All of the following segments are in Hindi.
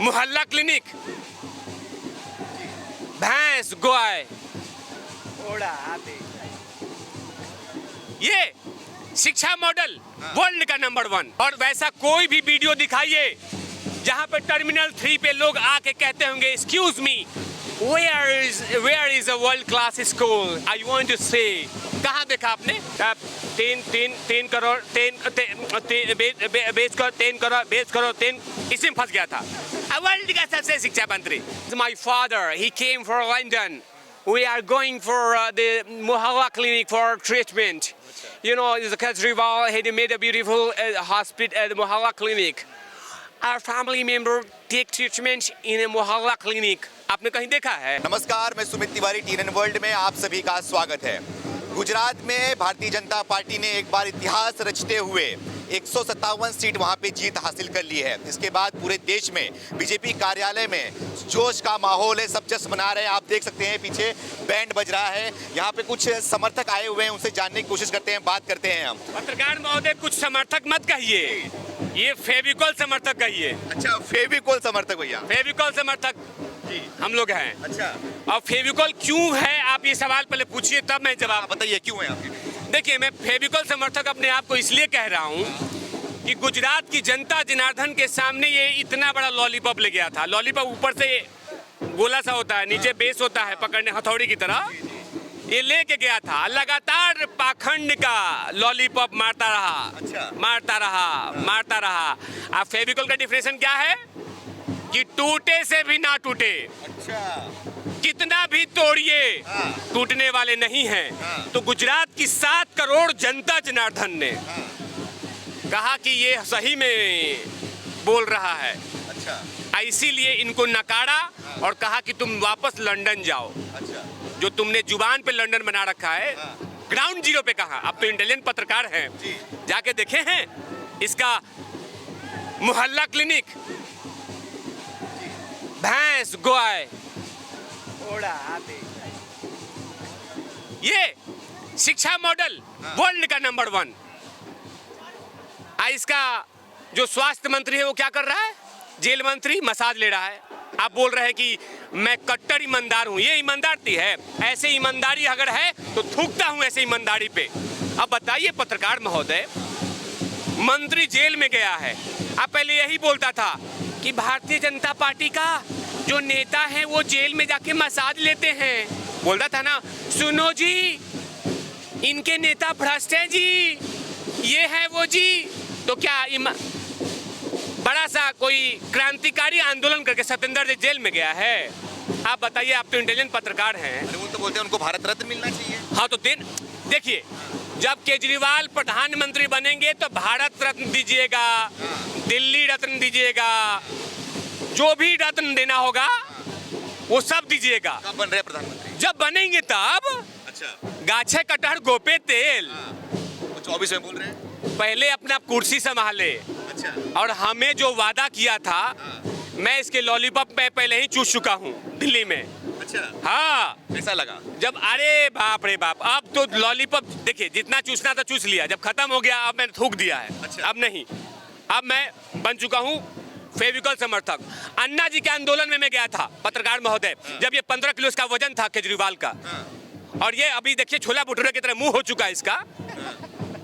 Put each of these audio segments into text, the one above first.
मोहल्ला क्लिनिक, भैंस गाय, घोड़ा, हाथी। ये शिक्षा मॉडल वर्ल्ड का नंबर 1। और वैसा कोई भी वीडियो दिखाइए जहां पे टर्मिनल 3 पे लोग आके कहते होंगे excuse me, where is a world class school, I want to say. कहाँ देखा आपने? तीन करोड़ बेच करो इसी में फंस गया था। वर्ल्ड का सबसे शिक्षा मंत्री my father, he came for London, we are going for the Mohalla clinic for treatment. You know, Kejriwal had made a beautiful hospital at the Mohalla clinic. Our family member take treatment in a Mohalla clinic. आपने कहीं देखा है? नमस्कार, मैं सुमित तिवारी, टीएनएन वर्ल्ड में आप सभी का स्वागत है। गुजरात में भारतीय जनता पार्टी ने एक बार इतिहास रचते हुए 157 सीट वहां पे जीत हासिल कर ली है। इसके बाद पूरे देश में बीजेपी कार्यालय में जोश का माहौल है, सब जश्न मना रहे हैं। आप देख सकते हैं पीछे बैंड बज रहा है। यहाँ पे कुछ समर्थक आए हुए हैं, उनसे जानने की कोशिश करते हैं, बात करते हैं हम। पत्रकार महोदय, कुछ समर्थक मत कहिए, ये फेविकॉल समर्थक कहिए। अच्छा, फेविकॉल समर्थक भैया? फेविकॉल समर्थक जी हम लोग हैं। अच्छा, और फेविकॉल क्यों है, आप ये सवाल पहले पूछिए तब मैं जवाब। बताइए क्यों है आपके? देखिए, मैं फेविकॉल समर्थक अपने आप को इसलिए कह रहा हूँ कि गुजरात की जनता जनार्दन के सामने ये इतना बड़ा लॉलीपॉप ले गया था। लॉलीपॉप ऊपर से गोला सा होता है, नीचे बेस होता है पकड़ने हथौड़ी की तरह, ये लेके गया था। लगातार पाखंड का लॉलीपॉप मारता रहा। अच्छा। मारता रहा। अब फेविकॉल का डिफिनेशन क्या है कि टूटे से भी ना टूटे। अच्छा, कितना भी तोड़िए टूटने वाले नहीं हैं। तो गुजरात की 7 करोड़ जनता जनार्दन ने कहा कि ये सही में बोल रहा है। अच्छा, इसीलिए इनको नकारा और कहा कि तुम वापस लंदन जाओ। अच्छा, जो तुमने जुबान पे लंदन बना रखा है, ग्राउंड जीरो पे कहा। अब तो इंटेलिजेंट पत्रकार हैं, जाके देखे हैं इसका मोहल्ला क्लिनिक, भैंस गाय, घोड़ा, हाथी। ये शिक्षा मॉडल वर्ल्ड का नंबर 1। इसका जो स्वास्थ्य मंत्री है वो क्या कर रहा है? जेल मंत्री मसाज ले रहा है। आप बोल रहे हैं कि मैं कट्टर ईमानदार हूं। ये ईमानदारी है? ऐसे ईमानदारी अगर है तो थूकता हूं ऐसे ईमानदारी पे। अब बताइए पत्रकार महोदय, मंत्री जेल में गया है। अब पहले यही बोलता था कि भारतीय जनता पार्टी का जो नेता है वो जेल में जाके मसाज लेते हैं। बोलता था ना, सुनो जी, इनके नेता भ्रष्ट हैं जी, ये है वो जी। तो क्या बड़ा सा कोई क्रांतिकारी आंदोलन करके सत्येंद्र जी जेल में गया है? आप बताइए, आप तो इंटेलिजेंट पत्रकार हैं। अरे वो तो बोलते हैं उनको भारत रत्न मिलना चाहिए। हाँ, तो देखिए, जब केजरीवाल प्रधानमंत्री बनेंगे तो भारत रत्न दीजिएगा, दिल्ली रत्न दीजिएगा, जो भी रत्न देना होगा वो सब दीजिएगा। कब बन रहे हैं प्रधानमंत्री? जब बनेंगे तब। अच्छा, गाछे कटहर गोपे तेल। 24 में बोल रहे हैं। पहले अपना कुर्सी संभाले। अच्छा, और हमें जो वादा किया था, मैं इसके लॉलीपॉप पे पहले ही चूस चुका हूँ दिल्ली में। अच्छा, हाँ, कैसा लगा? जब अरे बाप रे बाप, अब तो लॉलीपॉप देखिए, जितना चूसना था चूस लिया, जब खत्म हो गया अब मैंने थूक दिया है। अच्छा। अब नहीं, अब मैं बन चुका हूँ फेविकॉल समर्थक। अन्ना जी के आंदोलन में मैं गया था पत्रकार महोदय, जब ये 15 किलो इसका वजन था केजरीवाल का, और ये अभी देखिए छोला भटूरे की तरह मुंह हो चुका है इसका।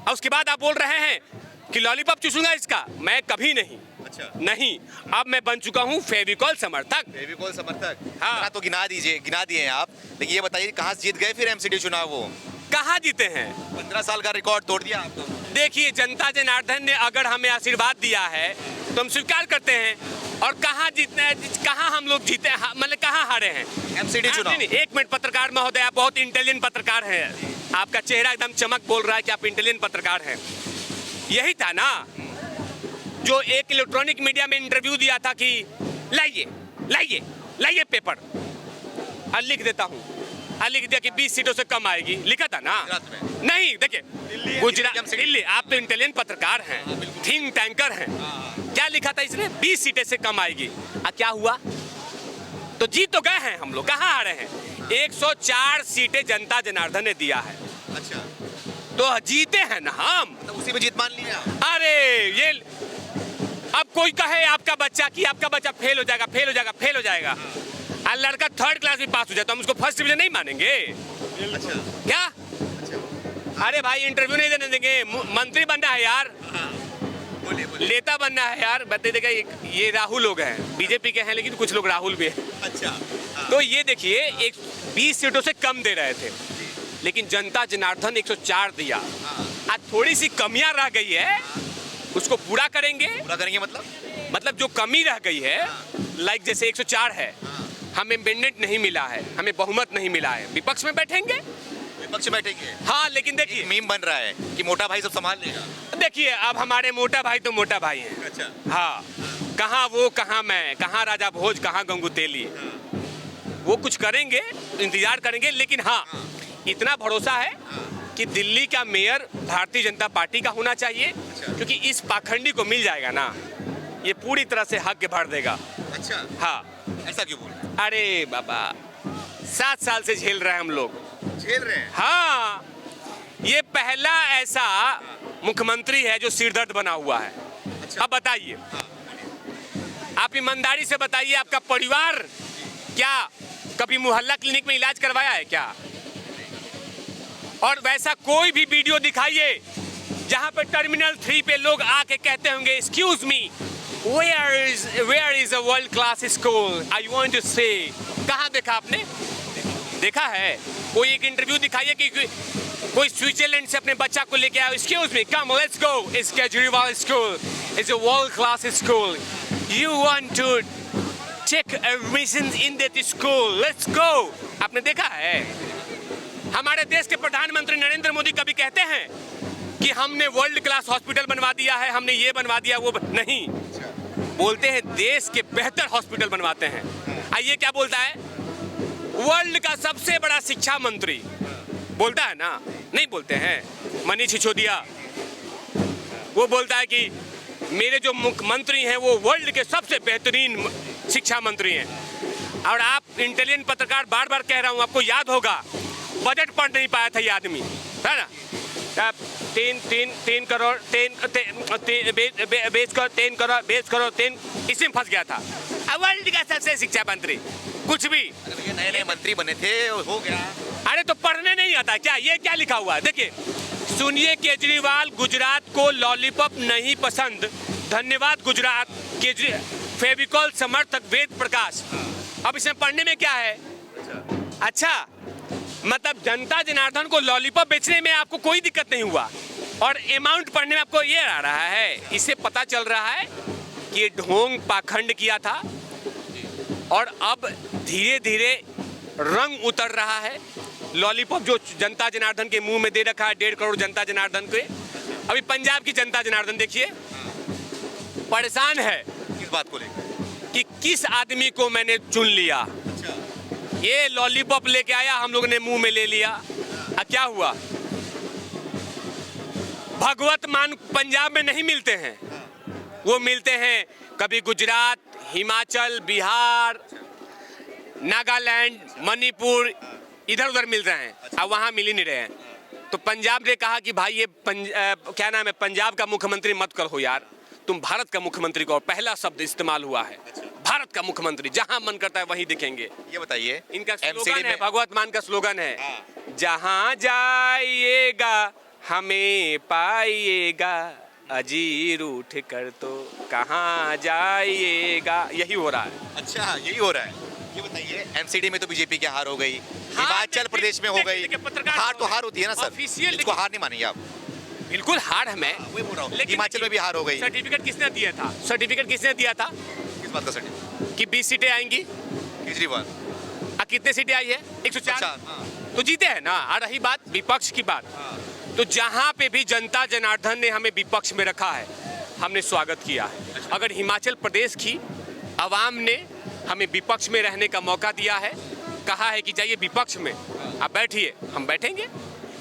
और उसके बाद आप बोल रहे हैं कि लॉलीपॉप चूसूंगा इसका। मैं कभी नहीं। अच्छा, नहीं, अब मैं बन चुका हूँ फेविकॉल समर्थक। फेविकॉल समर्थक? हाँ। तो गिना दिए हैं आप, लेकिन ये बताइए कहाँ से जीत गए फिर एमसीडी चुनाव? वो कहाँ जीते हैं? 15 साल का रिकॉर्ड तोड़ दिया आप तो। देखिए, जनता जनार्दन ने अगर हमें आशीर्वाद दिया है तो हम स्वीकार करते हैं। और कहाँ जीतने, कहाँ हम लोग जीते, मतलब कहाँ हारे हैं एमसीडी चुनाव? नहीं, एक मिनट पत्रकार महोदय, आप बहुत इंटेलिजेंट पत्रकार हैं, आपका चेहरा एकदम चमक बोल रहा है कि आप इंटेलिजेंट पत्रकार हैं। यही था ना जो एक इलेक्ट्रॉनिक मीडिया में इंटरव्यू दिया था कि लाइए पेपर, लिख देता हूँ, लिख दिया कि 20 सीटों से कम आएगी, लिखा था ना? नहीं, देखिए गुजरात, दिल्ली, आप तो इंटेलिजेंट पत्रकार हैं, थिंक टैंकर हैं। क्या लिखा था इसने? 20 सीटें से कम आएगी। क्या हुआ? तो जीत तो गए हैं हम लोग, कहाँ हारे हैं? 104 सीटें जनता जनार्दन ने दिया है। अच्छा, तो जीते हैं ना हम। तो उसी में जीत मान लिया? अरे ये अब कोई कहे आपका आपका बच्चा फेल हो जाएगा और लड़का 3rd क्लास में पास हो जाए तो हम उसको फर्स्ट डिवीजन नहीं मानेंगे अच्छा क्या? अच्छा अरे भाई इंटरव्यू नहीं देने देंगे, मंत्री बनना है यार, बोलिए बोलिए। नेता बनना है यार। बताइए देखिए ये राहुल लोग हैं, बीजेपी के हैं लेकिन कुछ लोग राहुल भी हैं। अच्छा तो ये देखिए एक 20 सीटों से कम दे रहे थे लेकिन जनता जनार्दन 104 दिया। आज थोड़ी सी कमियां रह गई है, उसको पूरा करेंगे। पूरा करेंगे मतलब जो कमी रह गई है, लाइक जैसे 104 है, हमें मैंडेट नहीं मिला है, हमें बहुमत नहीं मिला है, विपक्ष में बैठेंगे। विपक्ष में बैठेंगे। हाँ लेकिन देखिए मीम बन रहा है कि मोटा भाई सब संभाल लेगा। देखिए अब हमारे मोटा भाई तो मोटा भाई हैं। अच्छा हाँ, कहाँ वो कहाँ मैं, कहाँ राजा भोज कहाँ गंगू तेली, वो कुछ करेंगे, इंतजार करेंगे। लेकिन हाँ इतना भरोसा है कि दिल्ली का मेयर भारतीय जनता पार्टी का होना चाहिए, क्योंकि इस पाखंडी को मिल जाएगा ना, ये पूरी तरह से हक भर देगा। अच्छा हाँ ऐसा क्यों बोल रहे अरे बाबा 7 साल से झेल रहे हैं हम लोग। हैं? झेल रहे हैं। हाँ ये पहला ऐसा मुख्यमंत्री है जो सिरदर्द बना हुआ है। अच्छा। अब बताइए, आप ईमानदारी से बताइए, आपका परिवार क्या कभी मोहल्ला क्लिनिक में इलाज करवाया है क्या? और वैसा कोई भी वीडियो दिखाइए जहां पे टर्मिनल 3 पे लोग आके कहते होंगे excuse me where is a world class school I want to say. कहाँ देखा आपने? देखा है? कोई एक इंटरव्यू दिखाइए कि कोई स्विट्जरलैंड से अपने बच्चा को लेके आया, excuse me come let's go, it's Kejriwal school, it's a world class school, you want to take admission in that school, let's go. आपने देखा है? हमारे देश के प्रधानमंत्री नरेंद्र मोदी कभी कहते हैं कि हमने वर्ल्ड क्लास हॉस्पिटल बनवा दिया है, हमने ये बनवा दिया वो नहीं, बोलते हैं देश के बेहतर हॉस्पिटल बनवाते हैं। आइए क्या बोलता है? वर्ल्ड का सबसे बड़ा शिक्षा मंत्री बोलता है ना, नहीं बोलते हैं? मनीष सिसोदिया वो बोलता है कि मेरे जो मुख्यमंत्री हैं वो वर्ल्ड के सबसे बेहतरीन शिक्षा मंत्री हैं। और आप इंटेलिजेंट पत्रकार, बार बार कह रहा हूँ, आपको याद होगा बजट पढ़ नहीं पाया था ये आदमी, है ना? 3 करोड़ इसी में फंस गया था। अब वर्ल्ड का सबसे शिक्षा मंत्री कुछ भी, ये नए नए मंत्री बने थे, हो गया। अरे तो पढ़ने नहीं आता क्या? ये क्या लिखा हुआ है देखिए, सुनिए केजरीवाल गुजरात को लॉलीपॉप नहीं पसंद, धन्यवाद गुजरात फेविकॉल समर्थक वेद प्रकाश। अब इसमें पढ़ने में क्या है? अच्छा मतलब जनता जनार्दन को लॉलीपॉप बेचने में आपको कोई दिक्कत नहीं हुआ और अमाउंट पढ़ने में आपको ये आ रहा है। इससे पता चल रहा है कि ये ढोंग पाखंड किया था और अब धीरे धीरे रंग उतर रहा है। लॉलीपॉप जो जनता जनार्दन के मुंह में दे रखा है 1.5 करोड़ जनता जनार्दन के, अभी पंजाब की जनता जनार्दन देखिए परेशान है किस बात को लेकर कि किस आदमी को मैंने चुन लिया। ये लॉलीपॉप लेके आया, हम लोग ने मुंह में ले लिया, क्या हुआ? भगवत मान पंजाब में नहीं मिलते हैं, वो मिलते हैं कभी गुजरात, हिमाचल, बिहार, नागालैंड, मणिपुर, इधर उधर मिल रहे हैं, अब वहां मिल ही नहीं रहे हैं। तो पंजाब ने कहा कि भाई ये क्या नाम है, पंजाब का मुख्यमंत्री मत करो यार, तुम भारत का मुख्यमंत्री कहो। पहला शब्द इस्तेमाल हुआ है, भारत का मुख्यमंत्री, जहां मन करता है वहीं दिखेंगे। ये बताइए, इनका स्लोगन है, भगवत मान का स्लोगन है, जहां जाइएगा हमें पाइएगा, अजीर उठ कर तो कहाँ जाइएगा। यही हो रहा है। अच्छा यही हो रहा है। ये बताइए, एमसीडी में तो बीजेपी की हार हो गई, हिमाचल प्रदेश में हो गई। हार तो हार होती है ना सर, इसको हार नहीं मानेंगे आप? बिल्कुल हार है, मैं वही बोल रहा हूँ, हिमाचल में भी हार हो गई। सर्टिफिकेट किसने दिया था? सर्टिफिकेट किसने दिया था? किस बात का सर्टिफिकेट? कि 20 सीटें आएंगी। केजरीवाल कितने सीटें आई है? 104। हाँ। तो जीते हैं ना। आ रही बात विपक्ष की बात, तो जहां पे भी जनता जनार्दन ने हमें विपक्ष में रखा है, हमने स्वागत किया है। अगर हिमाचल प्रदेश की आवाम ने हमें विपक्ष में रहने का मौका दिया है, कहा है कि जाइए विपक्ष में आप बैठिए, हम बैठेंगे,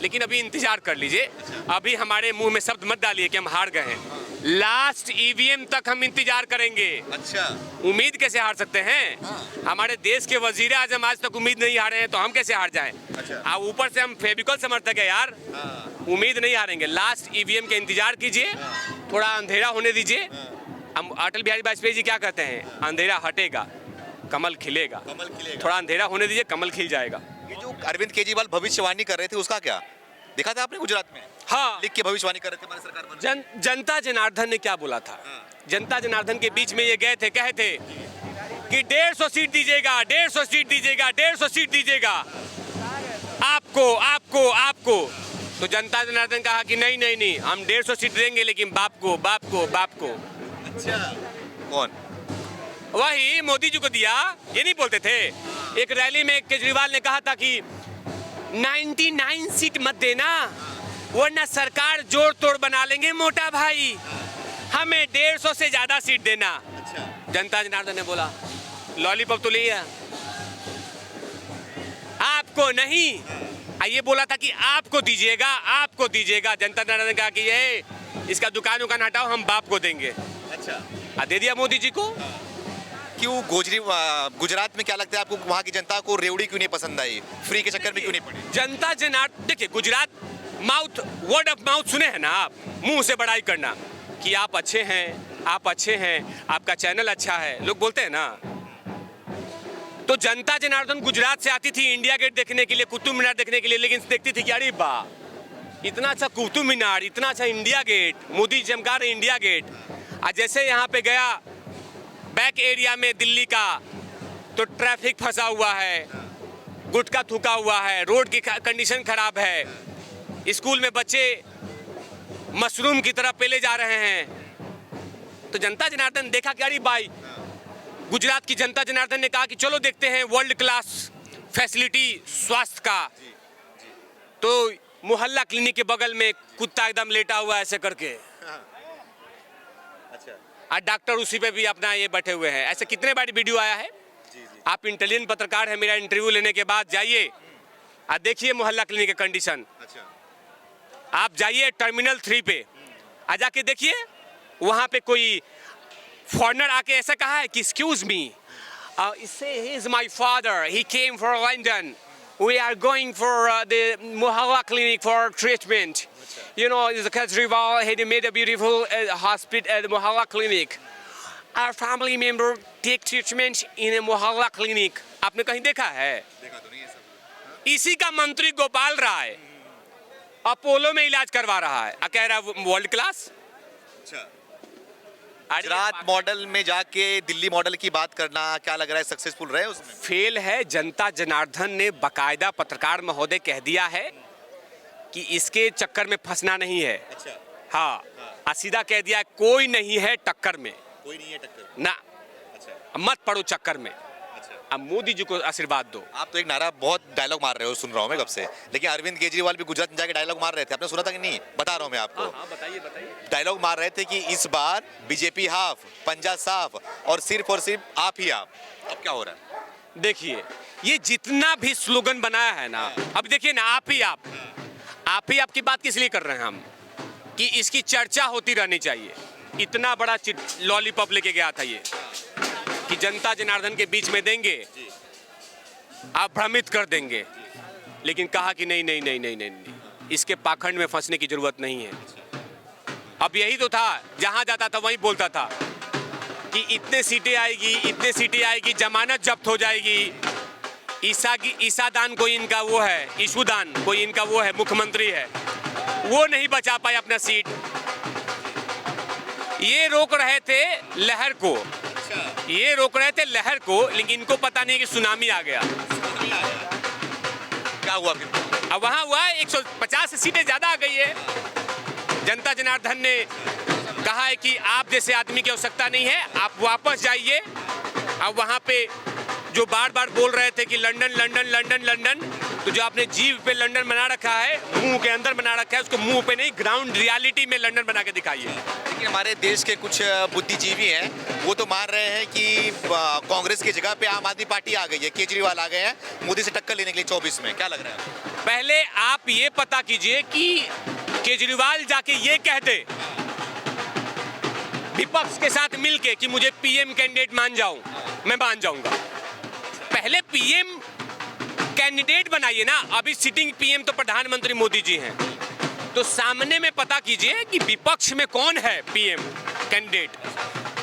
लेकिन अभी इंतजार कर लीजिए। अभी हमारे मुंह में शब्द मत डालिए कि हम हार गए हैं। लास्ट ईवीएम तक हम इंतजार करेंगे। अच्छा, उम्मीद कैसे हार सकते हैं? हमारे देश के वजीर आजम आज तक उम्मीद नहीं हारे हैं, तो हम कैसे हार जाएं? अच्छा। ऊपर से हम फेविकॉल समर्थक है यार, उम्मीद नहीं हारेंगे। लास्ट ईवीएम के इंतजार कीजिए, थोड़ा अंधेरा होने दीजिए, हम अटल बिहारी वाजपेयी जी क्या कहते हैं, अंधेरा हटेगा कमल खिलेगा। थोड़ा अंधेरा होने दीजिए, कमल खिल जाएगा। ये जो अरविंद केजरीवाल भविष्यवाणी कर रहे थे उसका क्या देखा था आपने गुजरात में? हाँ, लिख के भविष्यवाणी कर रहे थे हमारी सरकार बन जनता जनार्दन ने क्या बोला था? जनता जनार्दन के बीच में ये गए थे, कहे थे कि 150 सीट दीजिएगा, 150 सीट दीजिएगा, 150 सीट दीजिएगा आपको आपको आपको। तो जनता जनार्दन कहा कि नहीं नहीं नहीं, हम 150 सीट देंगे लेकिन बाप को बाप को बाप को। अच्छा, कौन? वही मोदी जी को दिया, ये नहीं बोलते थे। एक रैली में केजरीवाल ने कहा था कि 99 सीट मत देना वरना सरकार जोड़ तोड़ बना लेंगे मोटा भाई, हमें 150 से ज्यादा सीट देना। जनता जनार्दन ने बोला लॉलीपॉप तो लिया आपको नहीं, ये बोला था कि आपको दीजिएगा आपको दीजिएगा। जनता जनार्दन ने कहा कि ये इसका दुकान उकान हटाओ, हम बाप को देंगे। अच्छा, दे दिया मोदी जी को। क्यों गुजरात में क्या लगता है आपको, वहाँ की जनता को रेवड़ी क्यों नहीं पसंद आई, फ्री के चक्कर में क्यों नहीं पड़ी? जनता जनार्दन देखिए, Gujarat mouth word of mouth सुने हैं ना आप, मुंह से बड़ाई करना कि आप अच्छे हैं, आप अच्छे हैं, आपका चैनल अच्छा है, लोग बोलते हैं ना। तो जनता जनार्दन गुजरात से आती थी इंडिया गेट देखने के लिए, कुतुब मीनार देखने के लिए, लेकिन देखती थी कि अरे वाह इतना अच्छा कुतुब मीनार, इतना अच्छा इंडिया गेट, मोदी चमका रहे इंडिया गेट। आज जैसे यहाँ पे गया बैक एरिया में दिल्ली का, तो ट्रैफिक फंसा हुआ है, गुटखा थूका हुआ है, रोड की कंडीशन खराब है, स्कूल में बच्चे मशरूम की तरह पेले जा रहे हैं। तो जनता जनार्दन देखा कि अरे भाई, गुजरात की जनता जनार्दन ने कहा कि चलो देखते हैं वर्ल्ड क्लास फैसिलिटी स्वास्थ्य का। तो मोहल्ला क्लिनिक के बगल में कुत्ता एकदम लेटा हुआ है ऐसे करके, और डॉक्टर उसी पे भी अपना ये बैठे हुए हैं। ऐसे कितने बार वीडियो आया है। आप इंटेलिजेंट पत्रकार है, मेरा इंटरव्यू लेने के बाद जाइए और देखिए मोहल्ला क्लिनिक की कंडीशन। आप जाइए टर्मिनल 3 पे, आ जाके देखिए वहाँ पे कोई फॉरेनर आके ऐसा कहा है कि excuse me, he is my father, he came for London, we are going for the mohalla clinic for treatment, you know, the Kejriwal had made a beautiful hospital at the Mohalla Clinic. Our family member take treatment in a Mohalla Clinic. आपने कहीं देखा है? देखा तो नहीं है सब। इसी का मंत्री गोपाल राय अपोलो में इलाज करवा रहा है, कह रहा है वर्ल्ड क्लास। गुजरात मॉडल में जाके दिल्ली मॉडल की बात करना क्या लग रहा है, सक्सेसफुल रहे उसमें? फेल है। जनता जनार्दन ने बकायदा पत्रकार महोदय कह दिया है कि इसके चक्कर में फंसना नहीं है। अच्छा। हाँ, सीधा कह दिया कोई नहीं है टक्कर में, कोई नहीं है टक्कर ना। अच्छा। मत पड़ो चक्कर में। अच्छा। अब मोदी जी को आशीर्वाद दो। आप तो एक नारा बहुत डायलॉग मार रहे हो, सुन रहा हूँ मैं कब से, लेकिन अरविंद केजरीवाल भी गुजरात में जाके डायलॉग मार रहे थे, आपने सुना था कि नहीं? बता रहा हूँ मैं आपको। हाँ, बताइए बताइए। डायलॉग मार रहे थे कि इस बार बीजेपी हाफ, पंजा साफ, और सिर्फ आप ही आप। अब क्या हो रहा है? देखिए, ये जितना भी स्लोगन बनाया है ना, अब देखिए ना, आप ही आपकी बात किस लिए कर रहे हैं हम, कि इसकी चर्चा होती रहनी चाहिए। इतना बड़ा लॉलीपॉप लेके गया था ये कि जनता जनार्दन के बीच में देंगे, आप भ्रमित कर देंगे, लेकिन कहा कि नहीं नहीं नहीं नहीं नहीं, नहीं, इसके पाखंड में फंसने की जरूरत नहीं है। अब यही तो था, जहां जाता था वहीं बोलता था कि इतने सीटें आएगी, इतने सीटें आएगी, जमानत जब्त हो जाएगी। ईसा दान कोई इनका वो है, ईशुदान कोई इनका वो है, मुख्यमंत्री है, वो नहीं बचा पाए अपना सीट। ये रोक रहे थे लहर को, ये रोक रहे थे लहर को, लेकिन इनको पता नहीं कि सुनामी आ गया। क्या हुआ फिर? अब वहां हुआ 150 सीटें ज्यादा आ गई है। जनता जनार्दन ने कहा है कि आप जैसे आदमी की आवश्यकता नहीं है, आप वापस जाइए। अब वहां पे जो बार बार बोल रहे थे कि लंदन लंदन लंदन लंदन, तो जो आपने जीव पे लंदन बना रखा है, मुंह के अंदर बना रखा है, उसको मुंह पे नहीं, ग्राउंड रियलिटी में लंदन बना के दिखाइए। लेकिन हमारे देश के कुछ बुद्धिजीवी हैं, वो तो मान रहे हैं कि कांग्रेस की जगह पे आम आदमी पार्टी आ गई है, केजरीवाल आ गए हैं मोदी से टक्कर लेने के लिए 24 में। क्या लग रहा है? पहले आप ये पता कीजिए कि केजरीवाल जाके ये कह दे विपक्ष के साथ मिलके कि मुझे पीएम कैंडिडेट मान जाऊं, मैं मान जाऊंगा। पहले पीएम कैंडिडेट बनाइए ना। अभी सिटिंग पीएम तो प्रधानमंत्री मोदी जी हैं, तो सामने में पता कीजिए कि विपक्ष में कौन है पीएम कैंडिडेट।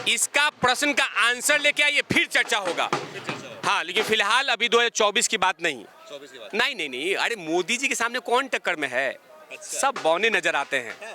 इसका प्रश्न का आंसर लेके आइए, फिर चर्चा होगा। हाँ, लेकिन फिलहाल अभी 2024 की बात नहीं। 24 की बात। नहीं नहीं नहीं, अरे मोदी जी के सामने कौन टक्कर में है? सब बौने नजर आते हैं।